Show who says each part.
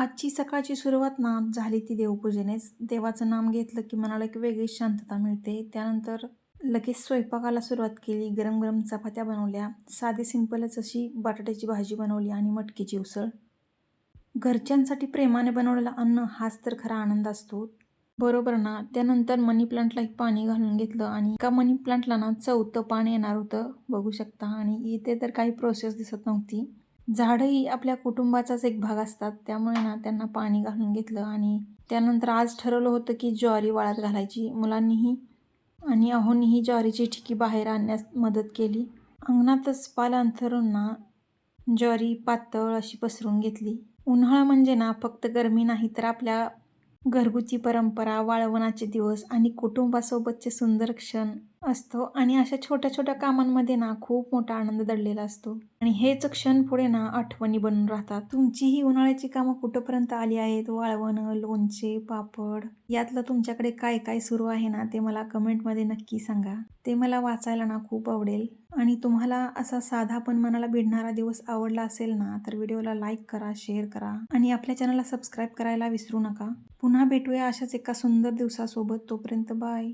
Speaker 1: आजची सकाळची सुरुवात ना झाली ती देवपूजेनेच. देवाचं नाम घेतलं की मनाला एक वेगळीच शांतता मिळते. त्यानंतर लगेच स्वयंपाकाला सुरुवात केली. गरम-गरम चपात्या बनवल्या. साधी सिंपलच अशी बटाट्याची भाजी बनवली आणि मटकीची उसळ. घरच्यांसाठी प्रेमाने बनवलेलं अन्न हाच तर खरा आनंद असतो. बरोबर ना. त्यानंतर मनी प्लांटला पाणी घालून घेतलं आणि एका मनी प्लांटला ना 4थं पान येणार होतं बघू शकता आणि इथे तर काही प्रोसेस दिसत नव्हती. झाडंही आपल्या कुटुंबाचाच एक भाग असतात, त्यामुळे ना त्यांना पाणी घालून घेतलं आणि त्यानंतर आज ठरवलं होतं की ज्वारी वाळत घालायची. मुलांनीही आणि अहोंनीही ज्वारीची ठिकी बाहेर आणण्यास मदत केली. अंगणातच पाल अंथरून ना ज्वारी पातळ अशी पसरून घेतली. उन्हाळा म्हणजे ना फक्त गरमी नाही तर आपल्या घरगुती परंपरा, वाळवणाचे दिवस आणि कुटुंबासोबतचे सुंदर क्षण असतो आणि अशा छोट्या-छोट्या कामांमध्ये ना खूप मोठा आनंद दडलेला असतो आणि हेच क्षण पुढे ना आठवणी बनून राहतात. तुमची ही उन्हाळ्याची कामं कुठपर्यंत आली आहेत? वाळवणं, लोणचे, पापड यातलं तुमच्याकडे काय-काय सुरू आहे ना ते मला कमेंटमध्ये नक्की सांगा. ते मला वाचायला ना खूप आवडेल आणि तुम्हाला असा साधा पण मनाला भिडणारा दिवस आवडला असेल ना तर व्हिडिओला लाईक करा, शेअर करा आणि आपल्या चॅनलला सबस्क्राईब करायला विसरू नका. पुन्हा भेटूया अशाच एका सुंदर दिवसासोबत. तोपर्यंत बाय.